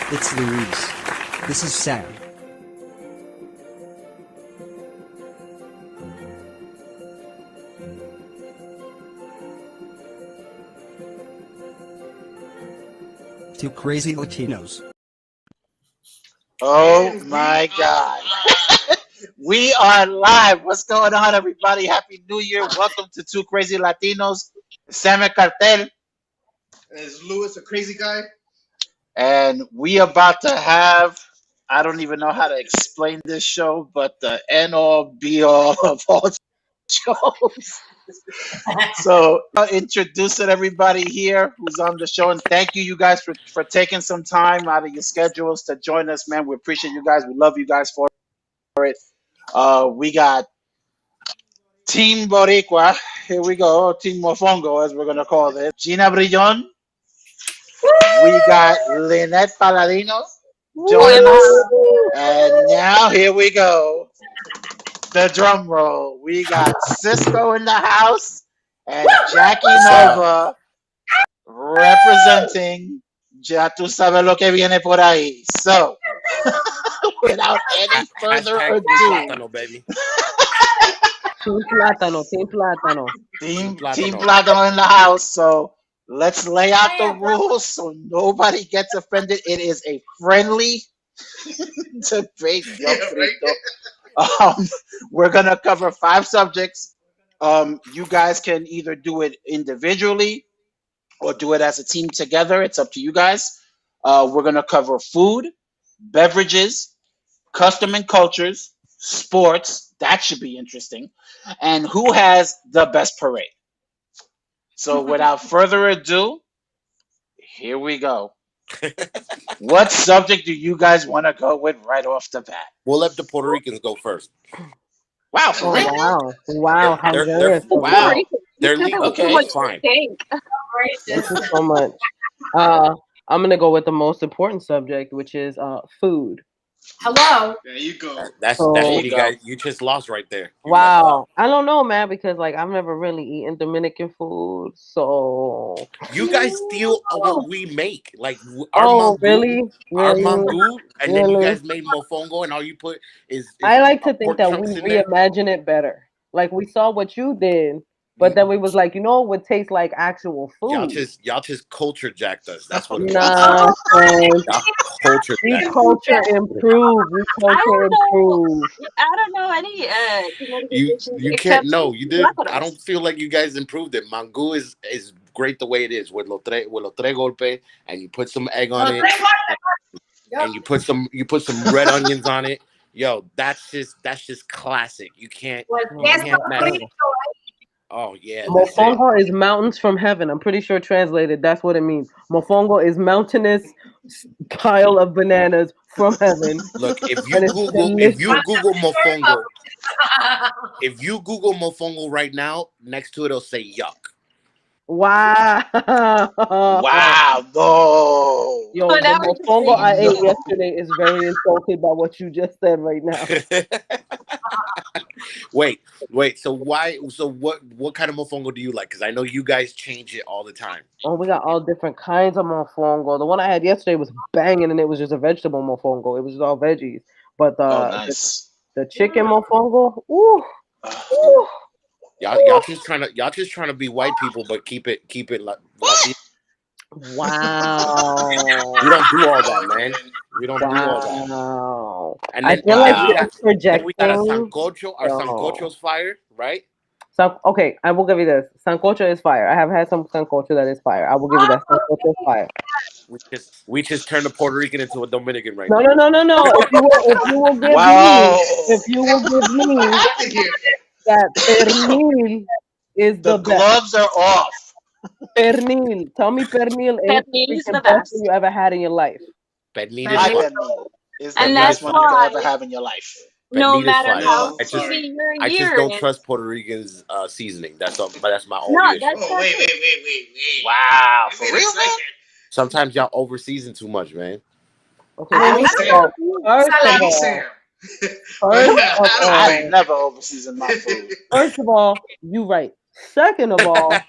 It's Louise. This is Sam. Two crazy Latinos. Oh my God. We are live. What's going on, everybody? Happy New Year. Welcome to Two Crazy Latinos. Sam and Cartel. Is Lewis a crazy guy? And we about to have, I don't even know how to explain this show, but the end all be all of all shows. So introducing everybody here who's on the show, and thank you guys for taking some time out of your schedules to join us, man. We appreciate you guys. We love you guys for it. We got Team Boricua. Here we go. Team Mofongo, as we're going to call this. Gina Brillon. We got Lynette Paladino joining us. And now here we go. The drum roll. We got Cisco in the house and Jackie Nova representing Ya tú sabes lo que viene por ahí. So, without any further ado, Plátano, baby. Team Plátano, Team Plátano. Team Plátano in the house. So let's lay out the rules so nobody gets offended. It is a friendly debate. We're gonna cover 5 subjects. You guys can either do it individually or do it as a team together. It's up to you guys. We're gonna cover food, beverages, custom and cultures, sports. That should be interesting. And who has the best parade? So without further ado, here we go. What subject do you guys want to go with right off the bat? We'll let the Puerto Ricans go first. Wow, for real? Wow, how They're generous. Wow. They're legal. Okay. It's fine. Thank you so much. I'm gonna go with the most important subject, which is food. Hello. There you go. That's So- what There you you go. guys. You just lost right there. You Wow, I don't know, man, because like I've never really eaten Dominican food, so. messed up. You guys steal what we make. Like our Oh, mango, really? our Really? mango, and then you Really? guys made mofongo, and all you put is I like to think pork that we chunks in there. reimagine it better. Like we saw what you did, but then we was like, you know, it would taste like actual Y'all food. just culture jacked us. That's what it was. Nonsense. Y'all culture We jacked. culture improve. We culture improve. I don't know any Dominican You dishes you except can't no. You did. I plátanos. don't feel like you guys improved it. Mango is great the way it is with los tres golpe, and you put some egg on it, and you put some red onions on it. Yo, that's just classic. You can't mess. Oh yeah, that's it. Mofongo is mountains from heaven. I'm pretty sure translated, that's what it means. Mofongo is mountainous pile of bananas from heaven. Look, if And you it's Google mofongo, if you Google mofongo right now, next to it it'll say yuck. Wow. Wow, no. Yo, But the that was mofongo I ate No. yesterday is very insulted by what you just said right now. wait. So why? So what kind of mofongo do you like? Because I know you guys change it all the time. Oh, we got all different kinds of mofongo. The one I had yesterday was banging, and it was just a vegetable mofongo. It was just all veggies. But Oh, nice. the chicken mofongo, ooh, ooh. Y'all just trying to be white people, but keep it like. Wow. We don't do all that, man. We don't do all that. Wow. And I then, feel then like we you're got then we got a projecting. sancocho. Our sancocho's fire, right? So, okay, I will give you this. Sancocho is fire. I have had some sancocho that is fire. I will give you that. Sancocho is fire. We just turned a Puerto Rican into a Dominican right No, now. no. If you will give Wow. me, if you will give me that pernil is The the best. gloves are off. Pernil. Tell me pernil is the Pernil is the freaking best best. thing you ever had in your life. Pernil My is fire. pernil is the And best that's one you could why ever have in your life. no Pernil is matter fire. how No, shitty your I just year don't is. trust Puerto Ricans seasoning. That's all. But that's my No, only issue. that's Oh, not wait. it. Wow, for Wait a real, man? second. Sometimes y'all over season too much, man. Okay, I let me understand. first of all, Sam. I never overseason my food. First of all, you right. Second of all,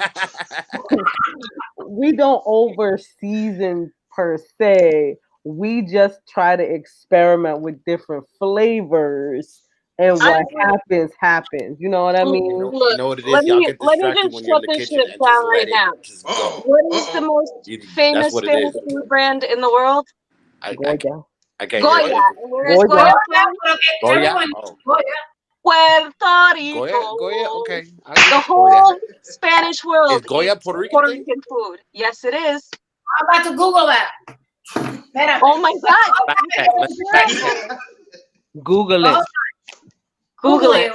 we don't over season per se. we just try to experiment with different flavors, and what happens. You know what I mean? You Look, know what it let is. Y'all me get let me distracted just when you're in shut the this kitchen shit and just down right let it now. just go. What is the most That's famous what it is. food brand in the world? Goya. I can't hear Goya. anything. And where is Goya. Goya from? Goya. Oh, Puerto Rico. Goya. Okay. I The get Goya. whole Spanish world Is Goya eats Puerto Rican Puerto thing? Rican food. Yes, it is. I'm about to Google that. Oh my God. Fact check. Let's fact check. Google it. Google it.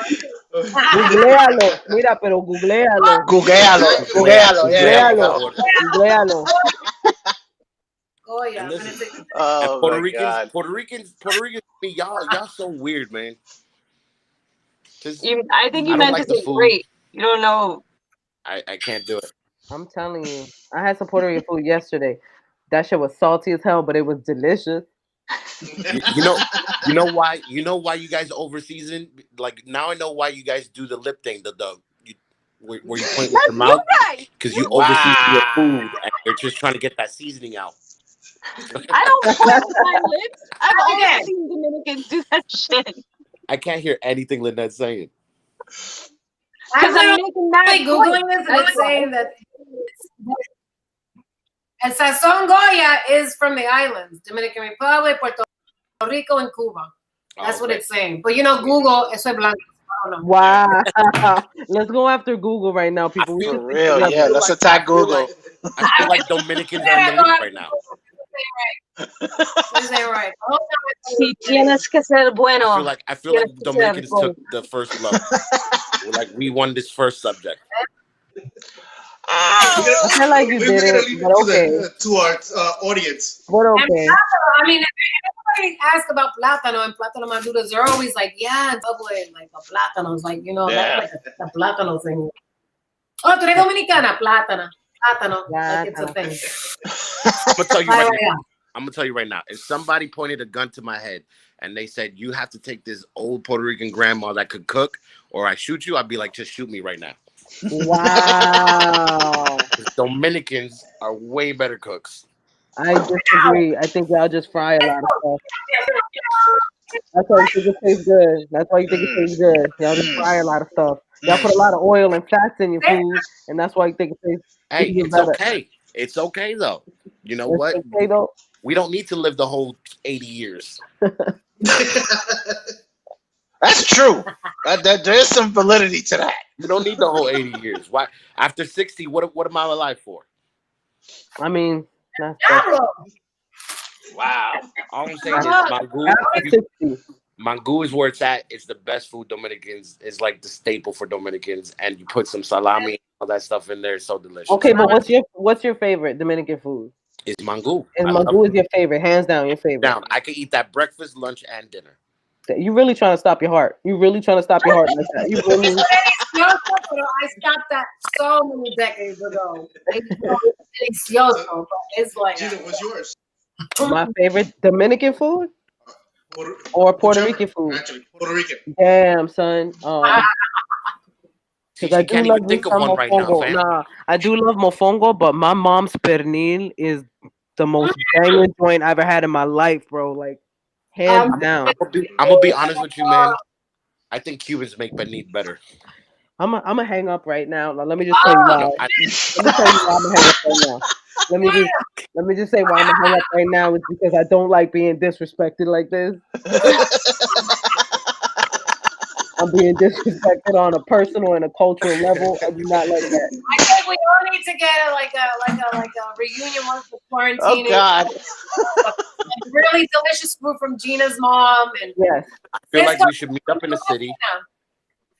Googlealo. Mira, pero googlealo. Googlealo. Googlealo. Yeah, there you go. Googlealo. Oh yeah. And I'm listen, gonna say Oh Puerto my Ricans, God. Puerto Ricans, y'all so weird, man. I think you I don't meant to like the say food. great. You don't know. I can't do it. I'm telling you. I had some Puerto Rican food yesterday. That shit was salty as hell, but it was delicious. You know why? You know why you guys over season? Like now I know why you guys do the lip thing, where you point with your mouth, because you over season your food and you're just trying to get that seasening out. I don't point with my lips. I've always seen Dominicans do that shit. I can't hear anything Lynette's saying. Because I'm making that Googling this and it's saying that El Sazón Goya is from the islands, Dominican Republic, Puerto Rico, and Cuba. That's what it's saying. But you know, Google, eso es blanco. I don't know. Wow. Let's go after Google right now, people. For real, yeah. Let's attack Google. I feel like Dominicans are in the lead right now. This ain't right. Si tienes que ser bueno. I feel like Dominicans took the first blow. Like we won this first subject. I feel like you did it, but okay. To our audience. But okay. I mean, if anybody asks about plátano and plátano maduros, they're always like, yeah, double it, like a plátano. It's like, you know, that's like a plátano thing. Oh, tú eres dominicana, plátano. Plátano. Like it's a thing. I'm gonna tell you right now. I'm gonna tell you right now. If somebody pointed a gun to my head and they said you have to take this old Puerto Rican grandma that could cook, or I shoot you, I'd be like, just shoot me right now. Wow. Dominicans are way better cooks. I disagree. I think y'all just fry a lot of stuff. That's why you think it tastes good. That's why you think it tastes good. Y'all just fry a lot of stuff. Y'all put a lot of oil and fats in your food, and that's why you think it tastes Hey, it's better. okay. It's okay though. You know It's what? okay, though. We don't need to live the whole 80 years. That's true. There is some validity to that. You don't need the whole 80 years. Why? After 60, what am I alive for? I mean, that's Wow. All I'm saying is Mango is where it's at. It's the best food Dominicans. It's like the staple for Dominicans. And you put some salami, all that stuff in there. It's so delicious. okay, but what's your favorite Dominican food? It's mango. And mango is your favorite, hands down, your favorite. Down. I can eat that breakfast, lunch, and dinner. You really trying to stop your heart? You really trying to stop your heart like that? You really? I stopped that so many decades ago. It's like. Gina, what's yours? My favorite Dominican food or Puerto Rican food? Actually, Puerto Rican. Damn, son. Because I can't even think of one right now, fam. Nah, I do love mofongo, but my mom's pernil is the most banging joint I ever had in my life, bro. Like, hands down. I'm gonna be honest with you, man. I think Cubans make pernil better. I'm gonna hang up right now. Now, let me just tell you why. Let me tell you why I'm gonna hang up right now. Let me just say why I'm gonna hang up right now is because I don't like being disrespected like this. I'm being disrespected on a personal and a cultural level. I do not like that. I think we all need to get a reunion once the quarantine. Oh God! Really delicious food from Gina's mom. And yes, I feel like we should meet up in the city.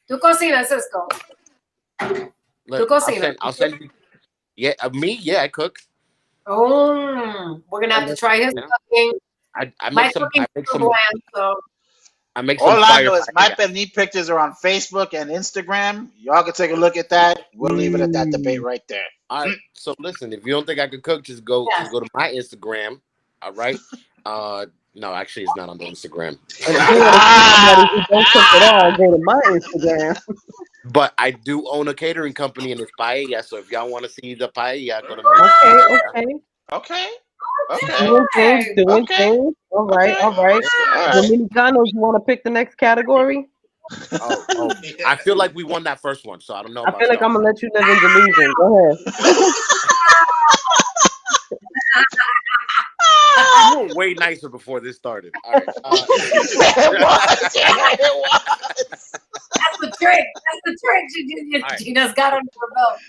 Tu cocina, Cisco. Look, I'll send you. Yeah, me. Yeah, I cook. Oh, we're gonna have to try his cooking. I make some. I make some. All I know is my pernil pictures are on Facebook and Instagram. Y'all can take a look at that. We'll leave it at that debate right there. All right. So listen, if you don't think I could cook, just go to my Instagram. All right. No, actually, it's not on the Instagram. And if you want to see somebody who don't cook at all, go to my Instagram. But I do own a catering company and it's paella. So if y'all want to see the paella, go to my Okay. Doing things, doing Okay. things. All right, all right. All right. Dominicanos, you want to pick the next category? Oh, I feel like we won that first one, so I don't know I about feel like y'all. I'm gonna let you live in delusion. Go ahead. You were way nicer before this started. All right. It was. Yeah, it was. That's the trick. That's the trick. She just got under her belt.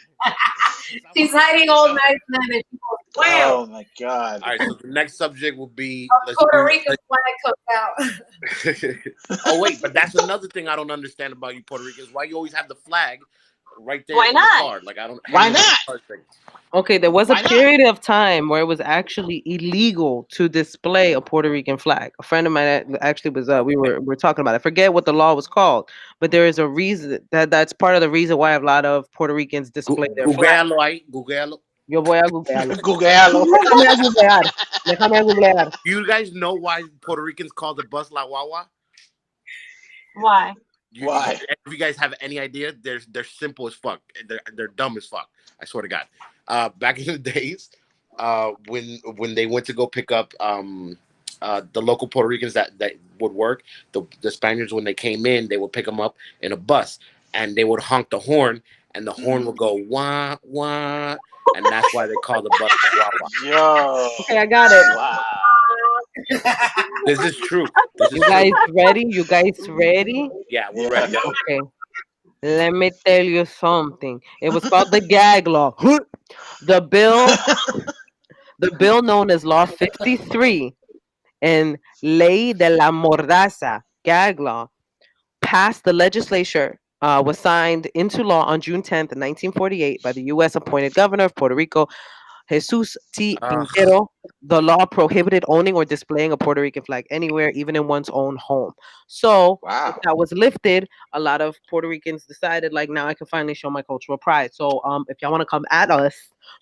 She's hiding all night and then she goes, wham! Oh my God. All right. So the next subject will be. Puerto Rican flag comes out. Oh wait, but that's another thing I don't understand about you Puerto Ricans. Why you always have the flag right there Why in not? the card? Like I don't. Why not? Okay, there was a Why not? period of time where it was actually illegal to display a Puerto Rican flag. A friend of mine actually was we were talking about it. I forget what the law was called, but there is a reason that's part of the reason why a lot of Puerto Ricans display their flag. Googlealo ahí, googlealo. Yo voy a googlearlo. Googlealo. Déjame a googlear. Déjame a googlear. You guys know why Puerto Ricans call the bus La Wawa? Why? Why? If you guys have any idea, they're simple as fuck. They're dumb as fuck. I swear to God. Back in the days, when they went to go pick up the local Puerto Ricans that would work, the Spaniards when they came in, they would pick them up in a bus and they would honk the horn, and the horn would go wah wah, and that's why they call the bus Wawa. Yo. Okay, I got it. Wow. This is true. This is You guys true. ready? You guys ready? Yeah, we're ready. Okay. Let me tell you something. It was called the gag law. The bill known as Law 53 and Ley de la Mordaza, gag law, passed the legislature, was signed into law on June 10th, 1948 by the U.S. appointed governor of Puerto Rico, Jesus T. Quintero. The law prohibited owning or displaying a Puerto Rican flag anywhere, even in one's own home. So Wow. that was lifted. A lot of Puerto Ricans decided, like, now I can finally show my cultural pride. So if y'all want to come at us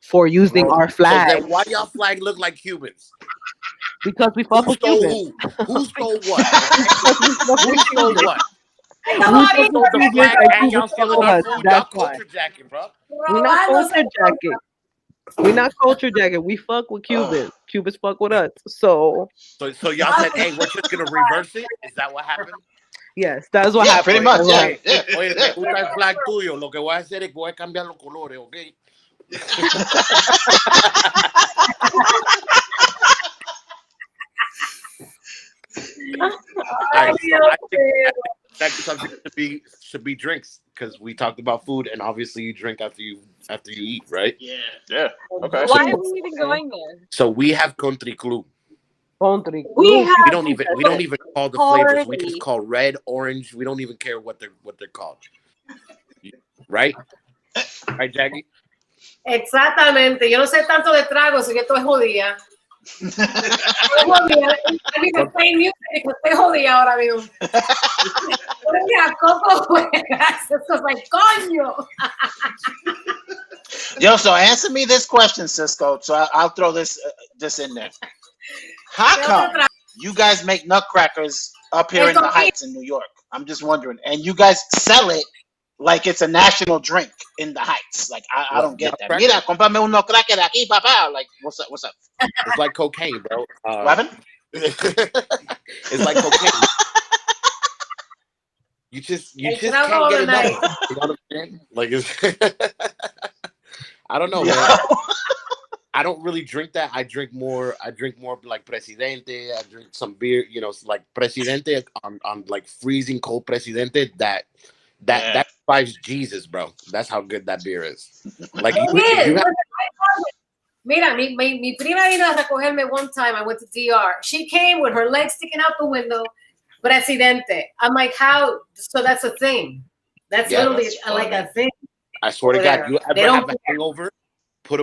for using our So flag, then why y'all flag look like Cubans? because we fuck Who with stole Cubans. who? Who stole what? We fuck Who with stole Cubans. what? We Come fuck on, with The Cubans flag and and y'all Cubans fuck stealing with our us. food. Y'all That's why. culture jacking, bro. We not culture jacket. We not culture jacket. We fuck with Cubans. Cubans fuck with us. So So y'all said, hey, we're just gonna reverse it. Is that what happened? yes, that's what Yeah, happened. pretty much. That's what Yeah. happened. Yeah. Oye, Yeah. me gusta el flag tuyo. Lo que voy a hacer es que voy a cambiar los colores, ¿ok? Alright, so I think next subject should be drinks, because we talked about food, and obviously you drink after you eat, right? Yeah. Yeah. Okay. Why are we even going there? So we have Country Club. Country We Club. have We don't even call the flavors. We Party. just call red, orange. We don't even care what they're called. Right? Right, Jackie? Exactamente. Yo no sé tanto de tragos, yo estoy jodida. Estoy jodida. I need to play music because estoy jodida ahora mismo. Mira, Coco juegas. Esto es like, coño. Yo, so answer me this question, Cisco. So I'll throw this in there. How come you guys make nutcrackers up here in the Heights in New York? I'm just wondering. And you guys sell it like it's a national drink in the Heights. Like I don't get that. Mira, comprame un nutcracker de aquí, papá. Like what's up? What's up? It's like cocaine, bro. What happened? It's like cocaine. You just can't get enough. You know what I'm saying? Like it's I don't know, man. I don't really drink that. I drink more like Presidente. I drink some beer, like Presidente on like freezing cold Presidente. That survives Jesus, bro. That's how good that beer is. Like Mira, mi prima vino a recogerme one time. I went to DR. She came with her legs sticking out the window. Presidente. I'm like, how? So that's a thing. That's literally like a thing. I swear to God, you ever have a care. hangover? Put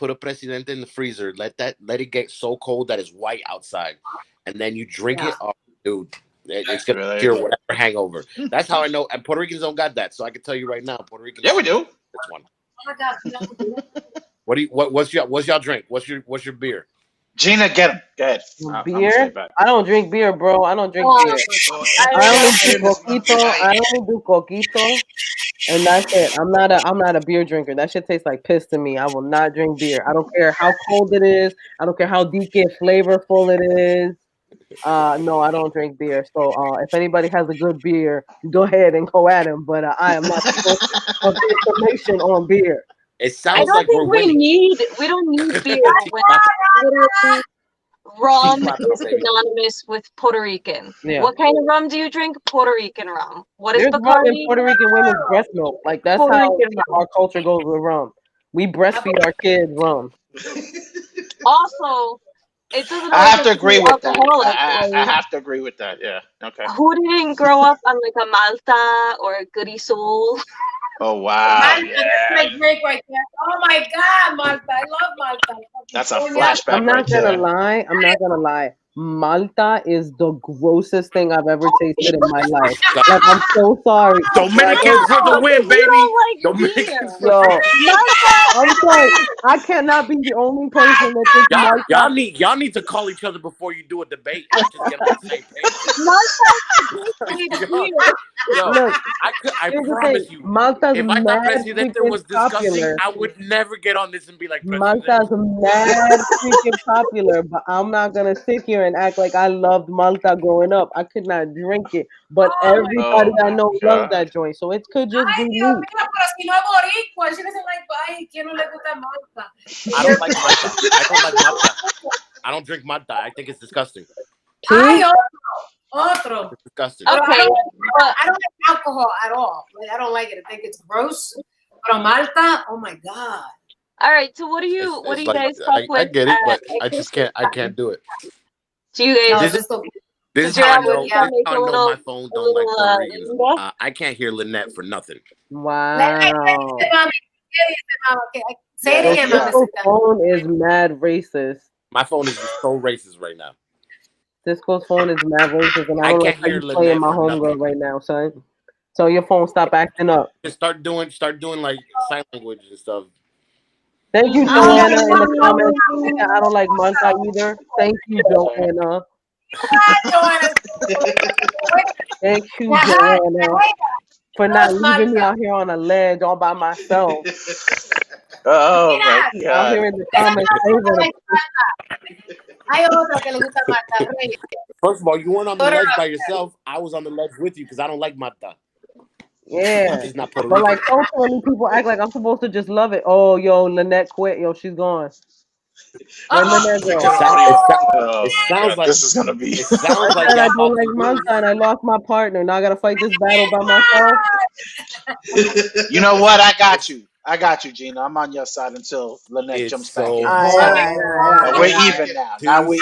a Presidente in the freezer. Let it get so cold that it's white outside, and then you drink it. Oh, dude, it's gonna cure whatever hangover. That's how I know. And Puerto Ricans don't got that, so I can tell you right now, Puerto Ricans. Yeah, we do. This one. What's y'all drink? What's your beer? Gina, get him. Go ahead. I'm Beer? stay back. I don't drink beer, bro. I don't drink beer. I only do coquito, and that's it. I'm not a beer drinker. That shit tastes like piss to me. I will not drink beer. I don't care how cold it is. I don't care how deep and flavorful it is. No, I don't drink beer. So if anybody has a good beer, go ahead and go at him. But I am not of information on beer. It I sounds don't like we're think we winning. don't need beer when literally rum is synonymous with Puerto Rican. Yeah. What kind of rum do you drink? Puerto Rican rum. What is There's rum in Bacardi? Puerto Rican women's breast milk. Like that's Puerto how Rican rum. our culture goes with rum. We breastfeed our kids rum. Also, it doesn't I have always to have to agree be with that. alcoholic. I Like, have to agree with that. Yeah. Okay. who didn't grow up on like a Malta or a Goody Soul? Oh wow. Malta, Yeah. that's my drink right there. Oh my God, Malta. I love Malta. That's a Fucking flashback I'm not right gonna there. lie. I'm not gonna lie. Malta is the grossest thing I've ever tasted in my life. Like I'm so sorry. Dominicans for the win, You baby. don't like beer. Dominicans for Yo, Malta. I'm sorry. I cannot be the only person that thinks Malta. y'all need to call each other before you do a debate. Not just get on the same page. Malta. Yo, Look, I here's the promise thing. you, Malta's if I thought mad Presidente freaking was disgusting, popular. I would never get on this and be like, Presidente. Malta's mad freaking popular, but I'm not gonna sit here and act like I loved Malta growing up. I could not drink it, but everybody Oh I my know loves God. that joint, so it could just Ay, be Dios me. mío, pero si no es boricua, she doesn't like, ay, ¿quién no le gusta Malta? I don't like Malta. I don't like Malta. I don't drink Malta. I think it's disgusting. Ay, otro. It's disgusting. Pero Okay, I don't like alcohol at all. Like, I don't like it. I think it's gross. But on Malta, oh my God. all right. So what do you It's guys fuck with? I get it, but at I just can't. I can't do it. Do you No, guys? This just okay. This is Did your how I know. abuelita This is make how I a know little- my phone don't like little, Puerto Ricans. lingo? I can't hear Lynette for nothing. Wow. Say it again, Cisco's mamacita. phone is mad racist. My phone is just so racist right now. Cisco's phone is mad racist, and I I don't like can't how hear you playing Lynette my for homegirl nothing. right now, son. So your phone stop acting up. Just start doing like sign language and stuff. Thank you, Joanna, in the comments. I don't like Malta either. Thank you, Joanna. Thank you, Joanna, for not leaving me out here on a ledge all by myself. Oh my Out God. here in the comments. Hay otra que le gusta Malta. Reyes. First of all, you weren't on the ledge by yourself. I was on the ledge with you because I don't like Malta. Yeah. It's not Puerto But Rican. like culturally, people act like I'm supposed to just love it. Oh, yo, Lynette quit. Yo, she's gone. Where'd Lynette go? Oh It my sounds God. like This is gonna be. it sounds I like said I y'all don't about like to lose. Malta and I lost my partner. Now I gotta fight this battle by myself. You know what? I got you. I got you, Gina. I'm on your side until Lynette It's jumps so back in. hard. But we're even now. to Now say we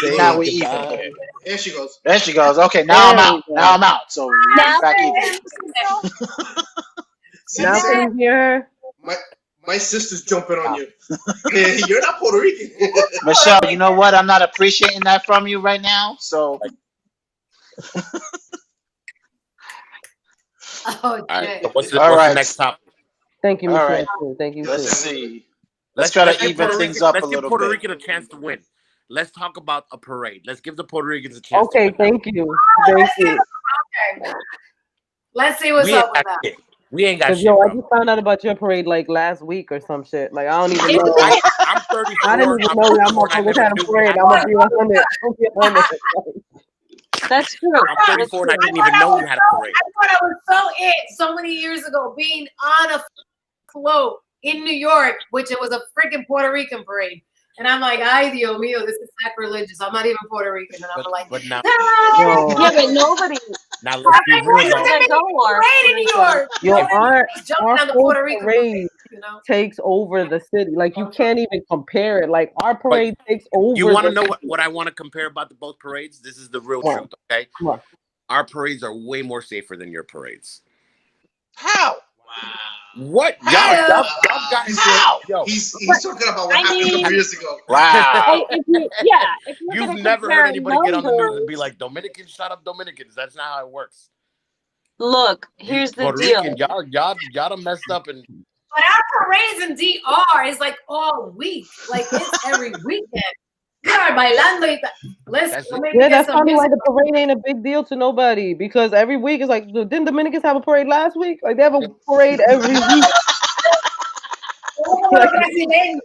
even goodbye. here. There she goes. There she goes. Okay, now I'm There out. we go. Now I'm out. So we're Now back we're even. See, Now see, can you hear her? my sister's jumping on you. You're not Puerto Rican. Michelle, you know what? I'm not appreciating that from you right now. So Oh, All right. shit. So what's All the right. next topic? Thank you, All Michelle. right. Too. Thank you. let's Too. see. Let's try to give even Puerto things Rican- up a Let's give little Puerto bit. Rican a chance to win. Let's talk about a parade. Let's give the Puerto Ricans a chance to Okay, win. thank you. Thank you. Okay. Let's see what's We up ain't with got that. shit. We ain't got Cause shit, yo, I bro. just found out about your parade like last week or some shit. Like I don't even know. I'm 34. I didn't even I'm know y'all 34 and I motherfuckers never had a knew we parade. had I'm one. gonna be 100. I'm gonna be 100. That's true. I'm 34 and I didn't even know we had a parade. I thought I was so many years ago being on a float in New York, which it was a freaking Puerto Rican parade. And I'm like, ay, Dios mío, this is sacrilegious. I'm not even Puerto Rican. And I'm like, But now, Yo, Yeah, but nobody now let's be real though. that go are parade in New York. yo, our Jumping on the whole Puerto Rican parade parade, you know? takes over the city. Like you can't even compare it. Like our parade takes over. You want to the know what I want to compare about the both parades? This is the real What? truth, okay? What? Our parades are way more safer than your parades. How? What? How? Y'all got into How? it. Yo, He's talking about what happened a couple years ago. Wow. if you're you've gonna never heard compare anybody get on the news and be numbers- like, Dominicans, shut up, Dominicans. That's not how it works. Look, here's the Puerto deal. Rican, y'all done messed up and But our parades in DR is like all week. Like it's every weekend. Yeah, bailando. Listen, That's it. maybe Yeah, get that's some probably why music. the parade ain't a big deal to nobody because every week is like, didn't Dominicans have a parade last week? Like they have a parade every week. Como los brasileños.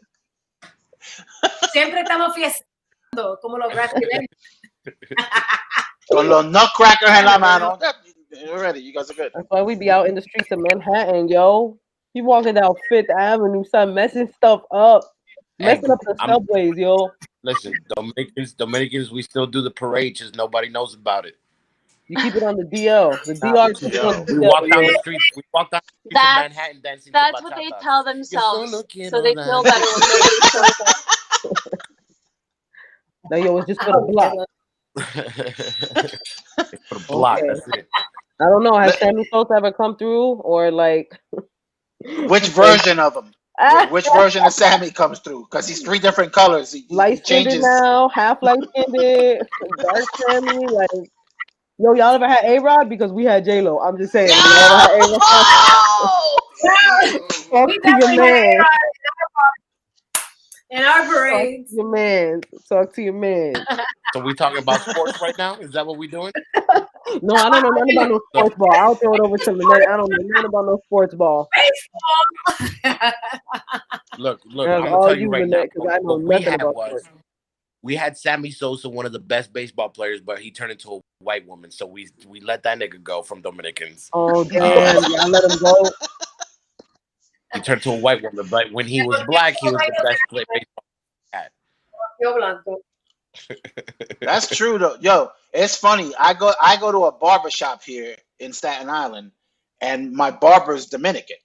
Siempre estamos fiestando, como los brasileños. Con los nutcrackers en la mano. You're ready. You guys are good. That's why we be out in the streets of Manhattan, yo. You walking down Fifth Avenue, son, messing stuff up, messing up the subways, yo. Listen, Dominicans, we still do the parade, just nobody knows about it. You keep it on the DL. The DR keeps it on the We DL. walk down the streets. We walk down the streets of Manhattan dancing. That's to what they bachata. tell You're themselves, looking so they alive. feel better when nobody shows up. No, yo, it's just for the block. It's for the block. Okay. That's it. I don't know. Has Sammy Sosa ever come through or like? Which version of him? Which version of Sammy comes through? Because he's 3 different colors. He Light skinned changes. now, half light skinned, dark Sammy. Like, yo, y'all ever had A-Rod? Because we had J-Lo. I'm just saying. Y'all ever had A-Rod? Talk to your man. In our parades. Your man. Talk to your man. So we talking about sports right now? Is that what we doing? No, I don't know nothing about no sports ball. I'll throw it over to Lynette. I don't know nothing about no sports ball. Look, That's I'm gonna all tell you right now. Lynette, because I know What we nothing had about was sports. we had Sammy Sosa, one of the best baseball players, but he turned into a white woman. So we let that nigga go from Dominicans. Oh damn! Y'all let him go. He turned to a white woman, but when he was black, he was the best player baseball had. That's true though. Yo, it's funny. I go to a barber shop here in Staten Island, and my barber's Dominican.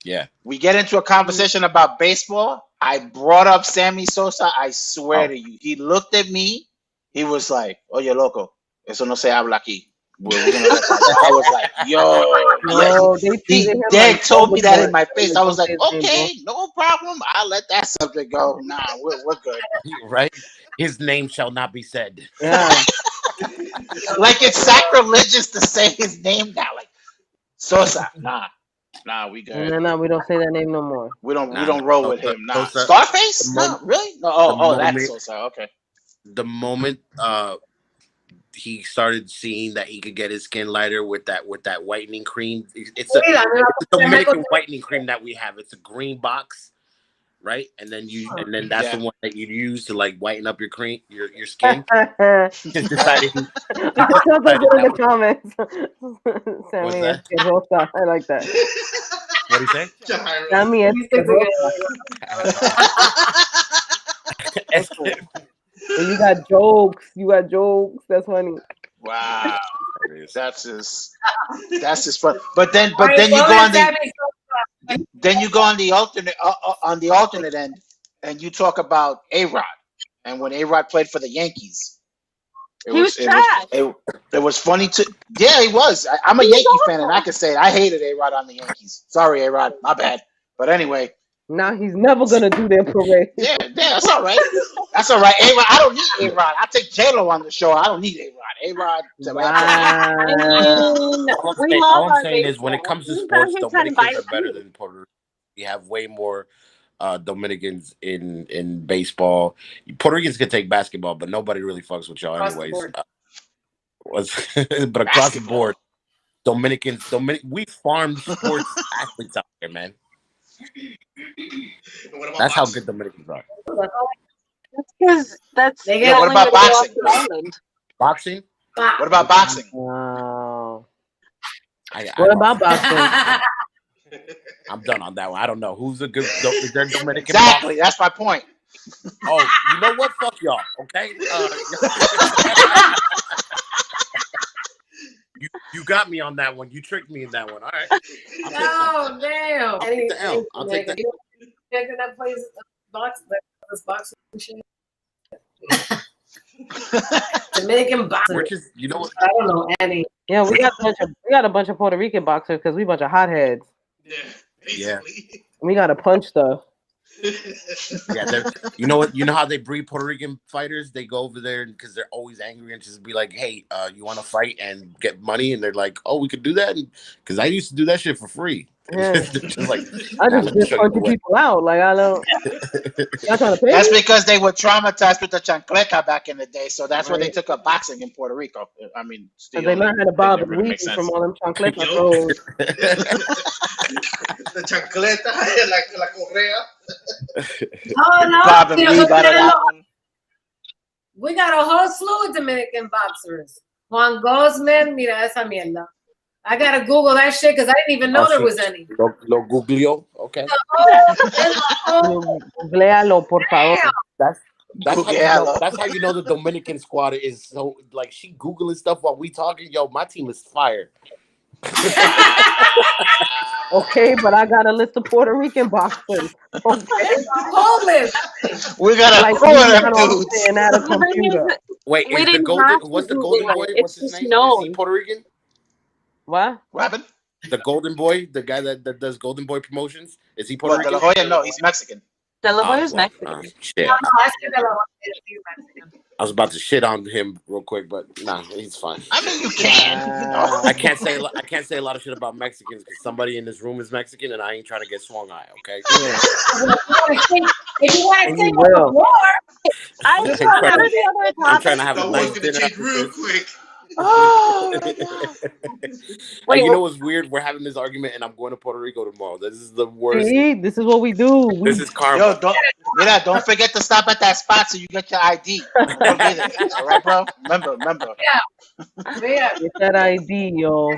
Yeah. We get into a conversation about baseball. I brought up Sammy Sosa. I swear to you, he looked at me. He was like, "Oye, loco, eso no se habla aquí." We're gonna let that go. I was like, "Yo, No, yeah." they treated him Dead like told me that in my Voldemort. face. I was like, "Okay, no problem. I'll let that subject go. Nah, we're good." Right? His name shall not be said. Yeah. Like it's sacrilegious to say his name now. Like Sosa, nah, we good. No, we don't say that name no more. We don't roll with him. Nah, Sosa, Scarface? No, really? No. Oh, that's moment- Sosa. Okay. The moment he started seeing that he could get his skin lighter with that whitening cream. It's a Dominican whitening cream that we have. It's a green box, right? And then that's the one that you use to like whiten up your skin. Just decided. Put it in the comments. What's Sammy that? Rosa. I like that. What do you say? Sammy You got jokes. That's funny. Wow. That's just fun. But then you go on the alternate end, and you talk about A-Rod, and when A-Rod played for the Yankees, it was funny to. Yeah, he was. I'm a Yankee fan, and I can say it. I hated A-Rod on the Yankees. Sorry, A-Rod, my bad. But anyway. Now he's never gonna do their parade. Yeah, that's all right. That's all right. A-Rod, I don't need A-Rod. I take J-Lo on the show. I don't need A-Rod. A-Rod. All I'm saying is when it comes to sports, Dominicans are better than Puerto Rico. We have way more Dominicans in baseball. Puerto Ricans can take basketball, but nobody really fucks with y'all anyways. But across the board, Dominicans, we farm sports athletes out there, man. That's how good Dominicans are. That's because that's. Yeah, what about boxing? Boxing? What about boxing? Wow. What about boxing? I'm done on that one. I don't know who's a good. Is there Dominican? Exactly. That's my point. Oh, you know what? Fuck y'all. Okay. You got me on that one. You tricked me in that one. All right. Oh damn! I'll take the L. That plays boxing shit. Dominican boxers. You know what? I don't know any. Yeah, we got a bunch of Puerto Rican boxers because we a bunch of hotheads. Yeah. We gotta punch stuff. Yeah, you know what? You know how they breed Puerto Rican fighters? They go over there because they're always angry and just be like, "Hey, you want to fight and get money?" And they're like, "Oh, we could do that," because I used to do that shit for free. Yeah. Just like I nah, just let me show you the punching way. people out. Like I don't. Y'all trying to pay That's me? because they were traumatized with the chancleta back in the day, so that's why they Right. took up boxing in Puerto Rico. I mean, it's the Cause they only learned how to thing bob that and really weave makes sense. from all them chancletas Yo. throws. The chancleta, like la correa. Oh no, Bob and weave out of that one. we got a whole slew of Dominican boxers. Juan Guzman, mira esa mierda. I gotta Google that shit because I didn't even know there was any. Lo googleo. Okay. Léalo, por favor. That's how you know. Googlealo. That's how you know the Dominican squad is so like she googling stuff while we talking. Yo, my team is fire. Okay, but I got a list of Puerto Rican boxers. Okay. Whole list. We got a Like crew of you them know what I'm dudes. saying, at a The thing computer. is, Wait, we is the didn't golden? have to What's the Google golden boy? it. What's It's his just name? Is he known. Puerto Rican? What? Robin? The golden boy, the guy that does golden boy promotions, is he Puerto What, De Rican? La Hoya? No, he's Mexican. De La Hoya is well, Mexican. shit. No, I said De La Hoya. He's Mexican. I was about to shit on him real quick, but nah, he's fine. I mean, you can. You know. Wow. I can't say a lot of shit about Mexicans because somebody in this room is Mexican, and I ain't trying to get swung eye. Okay. Yeah. If you want to And say you will. war, I I'm what trying are to- the other I'm trying to topics? have a That nice one's gonna dinner change after real this. quick. Oh my God. Hey, you Wait, know what's weird? We're having this argument, and I'm going to Puerto Rico tomorrow. This is the worst. See, this is what we do. This is karma. Yo, don't forget to stop at that spot so you get your ID. Don't be there. All right, bro? Remember. yeah. Get that ID, yo.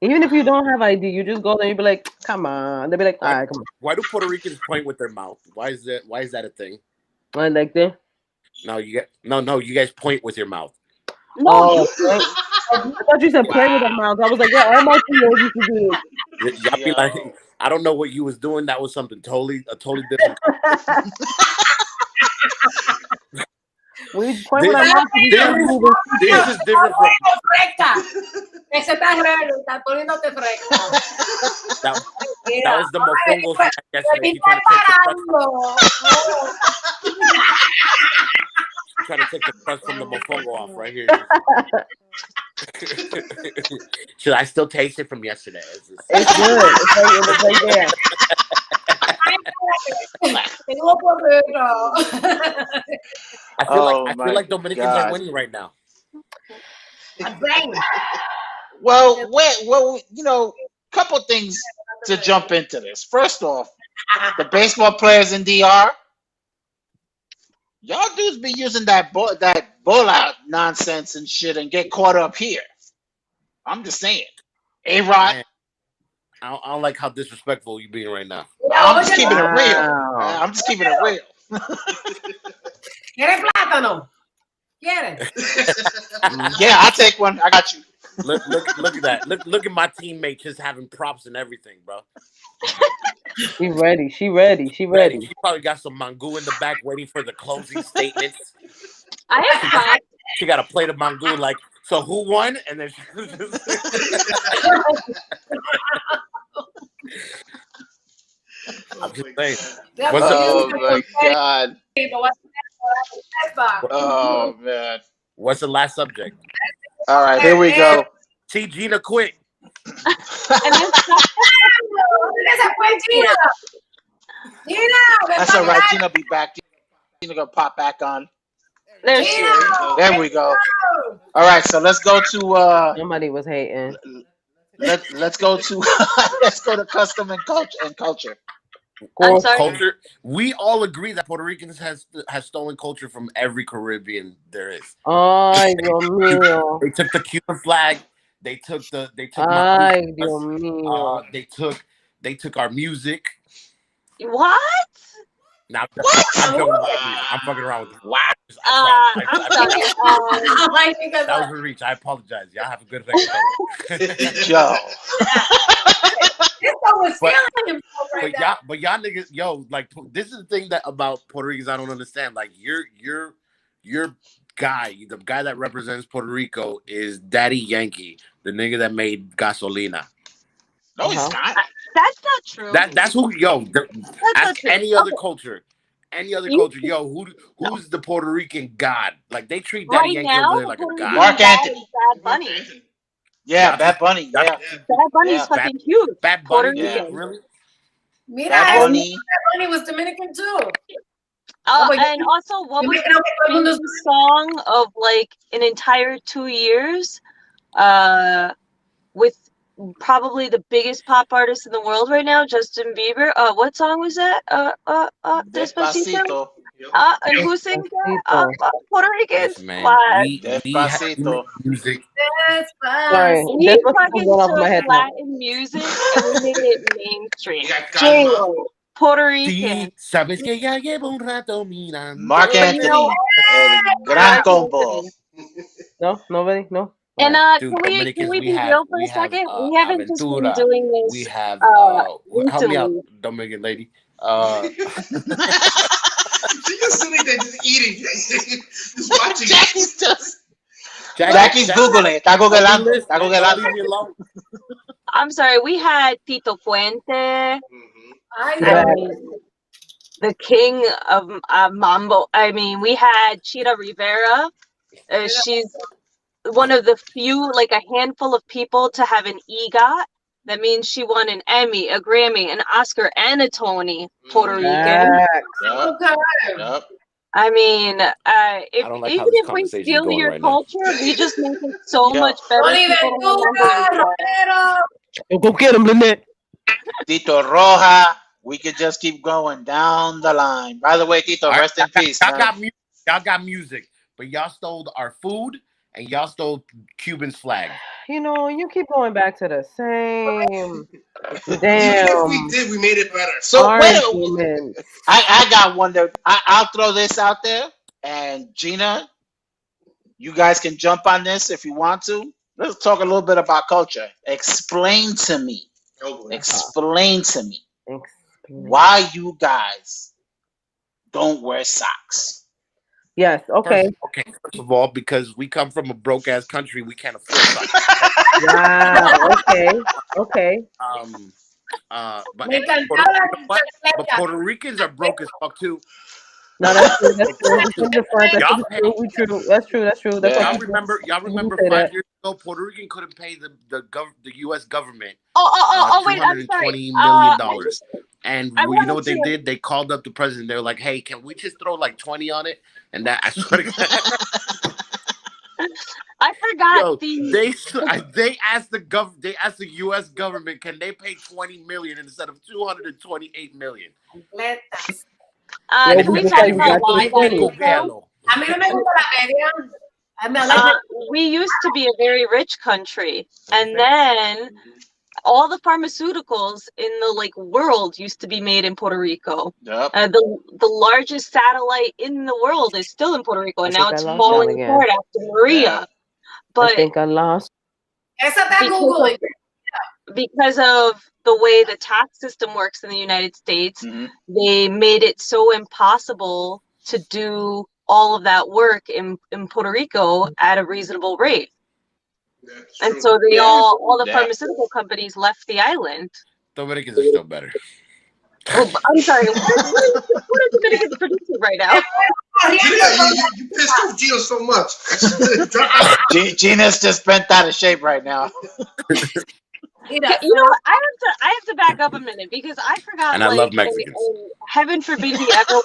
Even if you don't have ID, you just go there and you be like, come on. They'll be like, all right, come Why do Puerto Ricans point with their mouth? Why is that a thing? on. I like that. No, you guys point with your mouth. no, Oh, right. I thought you said play with their mouth. I was like, yeah, all my 3-year-olds used to do it. Y'all be like, Yo. I don't know what you was doing. That was something totally different. We point with our mouth to be This moving. this is different from Fresca. Ese está raro, está poniéndote fresca. that was the mofongo snack yesterday. Me She tried está to take the crust from the mofongo off right here. Should I still taste it from yesterday? It's good. It's right there. I feel Oh, I my feel like Dominicans God. are winning right now. Well, couple things to jump into this. First off, the baseball players in DR, y'all dudes be using that ball out nonsense and shit and get caught up here. I'm just saying. A-Rod, Man, I don't like how disrespectful you being right now. I'm just keeping it real. Wow. I'm just keeping it real. ¿Quieres plátano? ¿Quieres? Yeah, I'll take one. I got you. Look at that. Look at my teammate just having props and everything, bro. She ready. She ready. She probably got some mangú in the back waiting for the closing statements. I have five. She got a plate of mangú like, so who won? And then she I'm just saying. Oh my God. Oh man. What's the last subject? All right, here we go. See Gina quick. And then That's all right. Gina be back. Gina gonna pop back on. there she is. There we go. All right, so let's go to Somebody was hating. let's go to let's go to custom and culture. I'm sorry. Culture. We all agree that Puerto Ricans has stolen culture from every Caribbean there is. Ay, Dios mío. They took the Cuban flag. They took Ay, Dios mío. they took our music. What? Now I'm fucking around with you. I'm sorry. That was a reach. I apologize. Y'all have a good day. Yo. But y'all niggas, yo, like this is the thing that about Puerto Ricans I don't understand. Like your guy, the guy that represents Puerto Rico is Daddy Yankee, the nigga that made Gasolina. No, he's not. That's not true. That's who. Yo, ask true. any other culture. Any other culture, yo, who's the Puerto Rican god? Like they treat Daddy Right Yankee now, over there like a god. Mark Anthony. Bad Bunny. Yeah, Bad Bunny. Yeah. Bad Bunny's Yeah. fucking huge. Bad Puerto Bunny, Rican. really? Mira, Bad Bunny. Bad Bunny was Dominican too. And also, what was the biggest song of like an entire 2 years? With probably the biggest pop artist in the world right now, Justin Bieber. What song was that? Despacito. And who sings that? Puerto Ricans. Listen, man, What? Despacito. Music. Sorry, We Despacito fucking went off my took head now. Latin music and we made it mainstream. You got Calma. J-Lo, Puerto Rican. Sí, sabes que ya llevo un rato mirando. Mark But you know Anthony. El Gran Combo. No, nobody, no. And Dude, can we Dominicans, be we have real for a second? We haven't just been Aventura. doing this. We have help me out, recently. Dominican lady. She's just sitting there just eating. Just watching. Jackie's Googling. Está googlando. Está googlando. Leave me alone. I'm sorry, we had Tito Puente, Yeah. the king of Mambo. I mean, we had Chita Rivera. She's one of the few, like a handful of people to have an EGOT. That means she won an Emmy, a Grammy, an Oscar, and a Tony. Puerto Rican. Yep. I mean, if don't like even how this if we conversation's steal going your right now. culture, we just make it so Yeah. much better. People don't remember it. Go get him, Lynette. Tito Roja. We could just keep going down the line. By the way, Tito, rest in peace. Y'all got music, but y'all stole our food and y'all stole Cuban's flag. You know, you keep going back to the same. If Damn. we did, we made it better. So wait, Arguments. I got one that I'll throw this out there, and Gina, you guys can jump on this if you want to. Let's talk a little bit about culture. Explain to me why you guys don't wear socks. Yes, okay. First of all, because we come from a broke ass country, we can't afford socks. Wow, okay. But Puerto Ricans are broke as fuck too. No, that's true. That's true. That's true. That's Yeah. Y'all remember say 5 that. years ago, Puerto Rican couldn't pay the U.S. government Wait, I'm sorry. $220 million. And I you know wanted what they to- did? They called up the president. They were like, "Hey, can we just throw like 20 on it?" And that I swear to God, I forgot yo, the. they asked the U.S. government, can they pay 20 million instead of 228 million? Can we talk about why that is, though? A mí no me gusta la media. I mean, I like We used to be a very rich country, and then all the pharmaceuticals in the world used to be made in Puerto Rico. Yep. The largest satellite in the world is still in Puerto Rico, and I now think it's I lost falling y'all apart after Maria. Yeah. I But think I lost. esa está Googling. because of the way the tax system works in the United States, they made it so impossible to do all of that work in Puerto Rico at a reasonable rate. And so they all the pharmaceutical companies left the island. Dominicans are still better. Oh, I'm sorry. What are Dominicans producing right now? You pissed off Gio so much. Gina's just bent out of shape right now. You know what? I have to back up a minute because I forgot. And I love Mexicans. Heaven forbid he ever.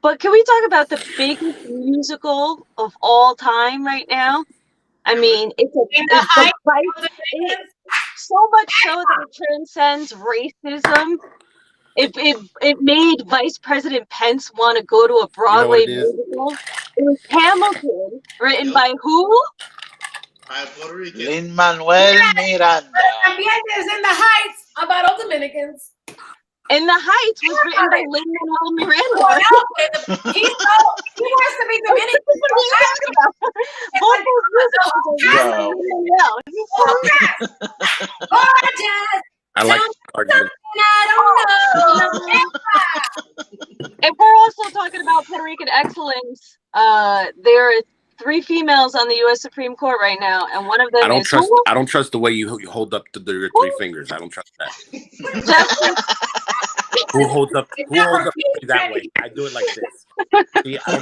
But can we talk about the biggest musical of all time right now? I mean, it's so much so that it transcends racism. It made Vice President Pence want to go to a Broadway musical. It was Hamilton, written by who? Lin-Manuel Miranda. También is In the Heights about all Dominicans. In the Heights was written by Lin-Manuel Miranda. He wants to be Dominican. I like the argument. If we're also talking about Puerto Rican excellence, there are 3 females on the U.S. Supreme Court right now, and one of them I don't trust the way you hold up your 3 fingers. I don't trust that. Who holds up that way? I do it like this. See, I don't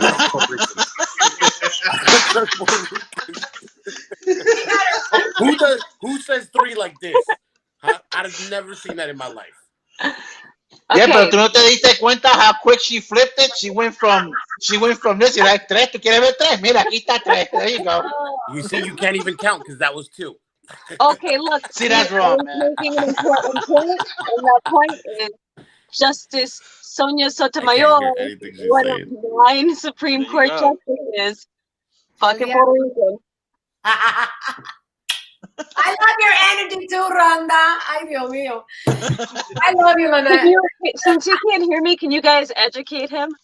trust Puerto Ricans. like this. I've never seen that in my life. Yeah, pero tú no te diste cuenta how quick she flipped it. She went from this. You're like tres. ¿Tú quieres ver tres? Mira, aquí está tres. There you go. You see, you can't even count because that was 2. Okay, look. See, that's wrong, man. Making an important point, and that point is Justice Sonia Sotomayor, one of 9 Supreme Court justices, fucking Puerto Rican. I love your energy too, Rhonda. Ay, Dios mío. I love you, Lynette. Since you can't hear me, can you guys educate him?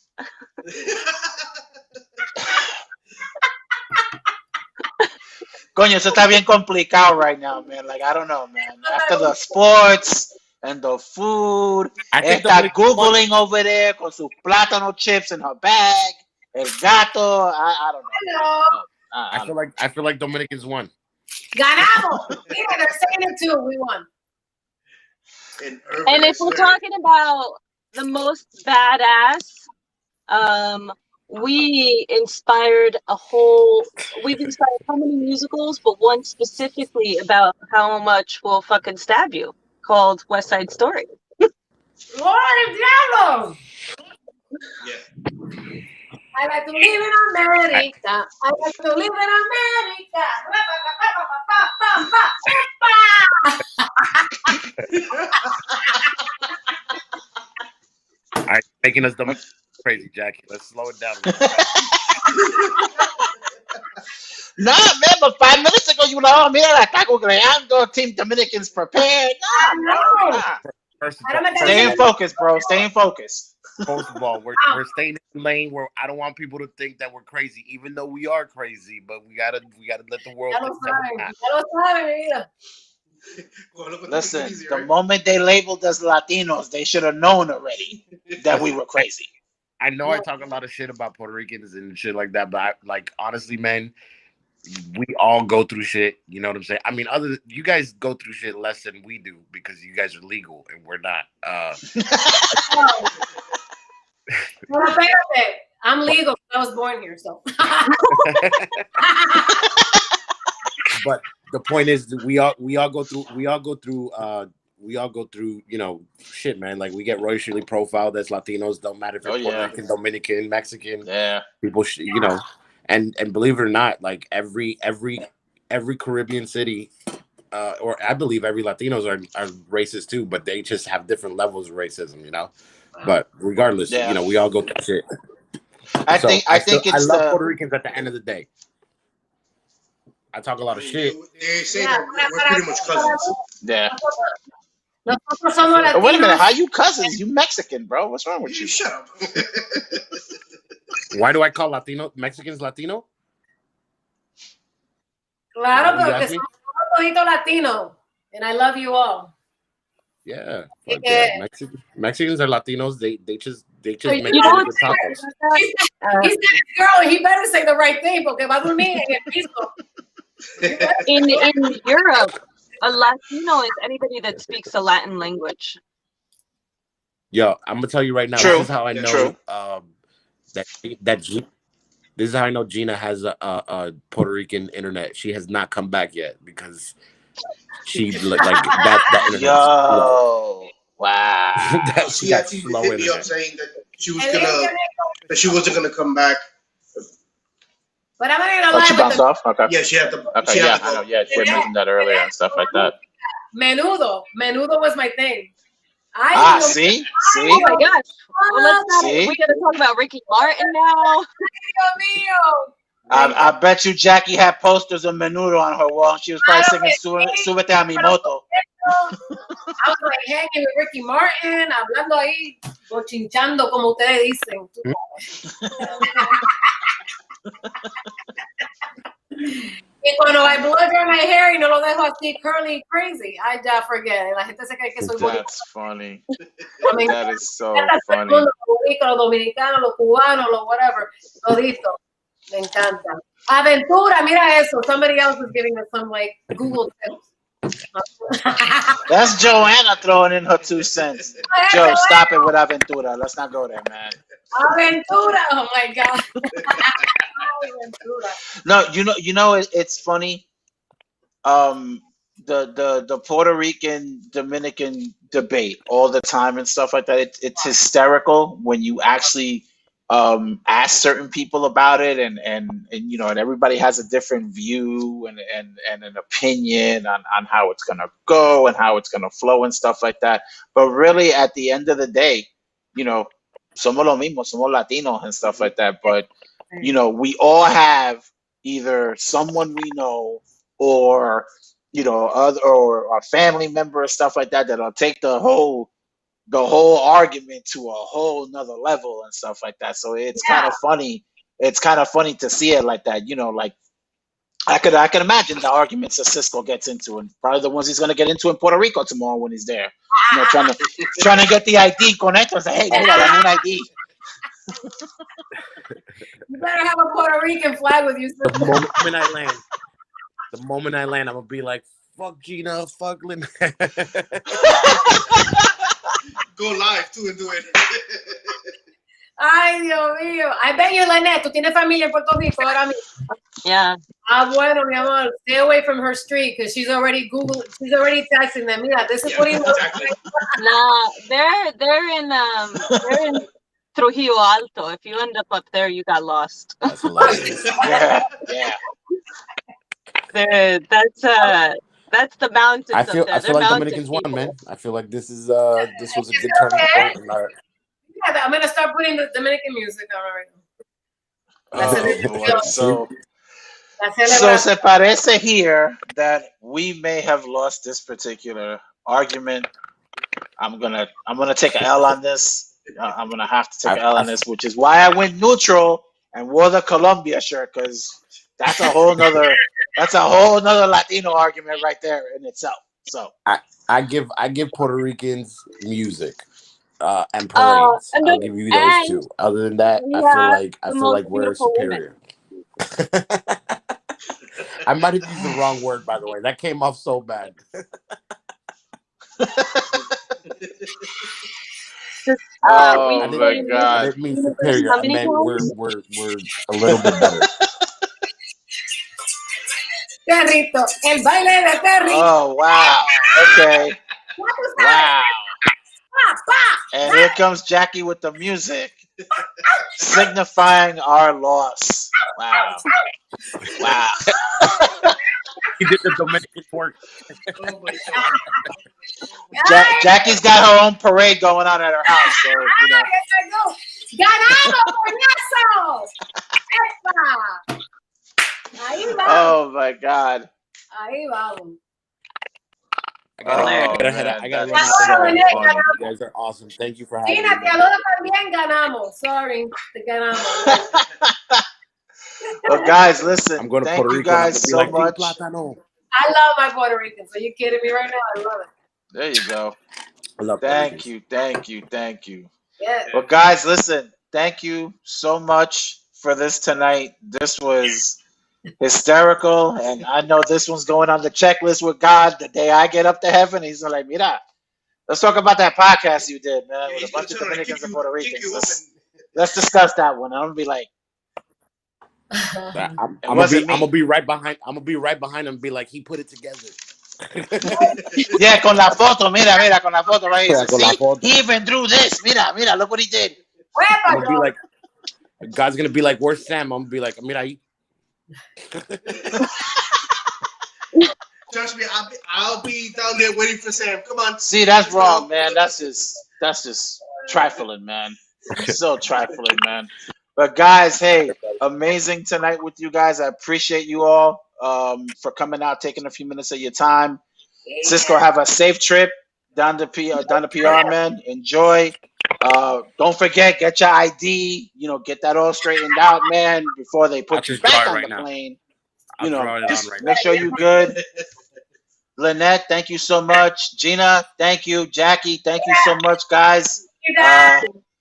Coño, eso está bien complicado right now, man. Like, I don't know, man. After the sports and the food, está Googling over there con sus plátano chips in her bag. El gato, I don't know. I feel like Dominicans won. Ganamos. Yeah, they're saying it too. We won. And if we're talking about the most badass, we've inspired how many musicals, but one specifically about how much we'll fucking stab you, called West Side Story. Diablo! Yeah. I like to live in America. I like to live in America. All right, making us crazy, Jackie. Let's slow it down. Nah, man, but 5 minutes ago you were like, oh, mira, la está googleando, Team Dominicans prepared. Nah. Stay in focus, bro. Stay in focus. First of all, we're staying in the lane where I don't want people to think that we're crazy, even though we are crazy. But we gotta let the world. Listen, the moment they labeled us Latinos, they should have known already that we were crazy. I know I talk a lot of shit about Puerto Ricans and shit like that, but honestly, man, we all go through shit. You know what I'm saying? I mean, you guys go through shit less than we do because you guys are legal and we're not. I'm legal. I was born here, so. But the point is, that we all go through, you know, shit, man. Like we get racially profiled as Latinos. Don't matter if you're Puerto Rican, Dominican, Mexican. Yeah, people, you know, and believe it or not, like every Caribbean city, or I believe every Latinos are racist too, but they just have different levels of racism, you know. But regardless, you know, we all go through shit. I think I love Puerto Ricans at the end of the day. I talk a lot of shit. They say that we're pretty much cousins. Yeah. Oh, wait a minute, how you cousins? You Mexican, bro. What's wrong with you? Shut up. Why do I call Mexicans Latino? Claro, porque somos toditos Latino, and I love you all. Yeah, Mexicans are Latinos. They just make good tacos. He's that girl. He better say the right thing, porque va a dormir en el piso. In Europe, a Latino is anybody that speaks a Latin language. Yo, I'm gonna tell you right now. This is how I know that this is how I know Gina has a Puerto Rican internet. She has not come back yet because she like that internet. Yo, wow. She actually hit me up saying that she wasn't gonna come back. But I'm gonna lie. She bounced off. Okay. Yeah, she had to. Okay, yeah, I know. Yeah, she mentioned that earlier and stuff like that. Menudo was my thing. See? Oh my gosh. Well, we gotta talk about Ricky Martin now. I bet you Jackie had posters of Menudo on her wall. She was probably singing Súbete a mi moto. I was like hanging with Ricky Martin, hablando ahí, bochinchando como ustedes dicen. Y cuando I blow dry my hair y no lo dejo así curly crazy, I just forget. La gente se cree que soy bonita. That's funny. I mean, that is so funny. Los dominicanos, los cubanos, los whatever, todito. Me encanta. Aventura, mira eso. Somebody else is giving us some like Google tips. That's Joanna throwing in her 2 cents. Joe, stop it with Aventura. Let's not go there, man. Aventura. Oh my God. Aventura. No, you know, it's funny. the Puerto Rican Dominican debate all the time and stuff like that. It's hysterical when you actually ask certain people about it, and you know, and everybody has a different view and an opinion on how it's gonna go and how it's gonna flow and stuff like that. But really, at the end of the day, you know, somos lo mismo, somos Latinos and stuff like that. But you know, we all have either someone we know or you know, other or a family member or stuff like that that'll take the whole argument to a whole nother level and stuff like that. So it's kind of funny. It's kind of funny to see it like that. You know, like I could imagine the arguments that Cisco gets into, and probably the ones he's gonna get into in Puerto Rico tomorrow when he's there. You know, trying to get the ID connected. Say, hey, mira, dame un ID. You better have a Puerto Rican flag with you. The moment I land, I'm gonna be like, "Fuck Gina, fuck Lynn." Go live too and do it. Ay, Dios mío. I bet you, Lynette, tú tienes familia en Puerto Rico ahora mismo. Yeah. Ah, bueno, mi amor, stay away from her street because she's already texting them. Mira, this is what he looks like. Nah, they're in Trujillo Alto. If you end up there, you got lost. That's hilarious. Yeah. That's the mountains. I feel up there. like Dominicans won, man. I feel like this was a good turning point in our. Yeah, I'm gonna start putting the Dominican music on right now. So se parece here that we may have lost this particular argument. I'm gonna take an L on this. I'm gonna have to take an L on this, which is why I went neutral and wore the Colombia shirt, because that's a whole nother Latino argument right there in itself. So I give Puerto Ricans music and parades. I'll give you those two. Other than that, I feel like we're superior. I might have used the wrong word, by the way. That came off so bad. Oh my God! I didn't mean superior. I meant we're a little bit better. Perrito, el baile de perrito. Oh wow! Okay. Wow. And here comes Jackie with the music, signifying our loss. Wow. Wow. He did the Dominican work. Oh my God. Jackie's got her own parade going on at her house. So, you know. ¡Ganamos, coñazo! Ahí vamos. Oh my God. Ahí vamos. I gotta run out the door. You guys are awesome. Thank you for having Gina, me. te adoro también, ganamos. Sorry, te ganamos. Well, guys, listen. I'm going to thank Puerto you Rico. guys so like, much. I love my Puerto Ricans. Are you kidding me right now? I love it. There you go. I love Thank you. Yeah. Well, guys, listen. Thank you so much for this tonight. This was hysterical, and I know this one's going on the checklist with God. The day I get up to heaven, He's like, "Mira, let's talk about that podcast you did, man, with a bunch of Dominicans and Puerto Ricans. Let's discuss that one." And I'm gonna be like, I'm gonna be right behind. I'm gonna be right behind him and be like, he put it together. Yeah, con la foto, mira, con la foto, right? Yeah, con la foto. He even drew this. Mira, look what he did. I'm gonna be like, God's gonna be like, "Where's Sam?" I'm gonna be like, "Mira ahí." Trust me, I'll be down there waiting for Sam. Come on. See, that's wrong, man. That's just trifling, man. So trifling, man. But guys, hey, amazing tonight with you guys. I appreciate you all for coming out, taking a few minutes of your time. Cisco, have a safe trip down to PR, man. Enjoy. Don't forget, get your ID. You know, get that all straightened out, man, before they put you back on the plane. You know, just make sure you're good. Lynette, thank you so much. Gina, thank you. Jackie, thank you so much, guys.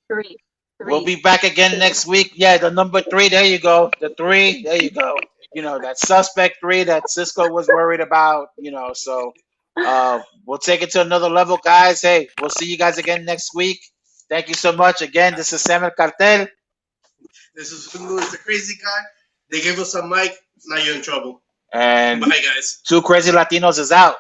Three. We'll be back again next week. Yeah, the number 3. There you go. The 3. There you go. You know, that suspect 3 that Cisco was worried about. You know, so we'll take it to another level, guys. Hey, we'll see you guys again next week. Thank you so much. Again, this is Sam El Cartel. This is Luis, the crazy guy. They gave us a mic. Now you're in trouble. And Bye, guys. Two Crazy Latinos is out.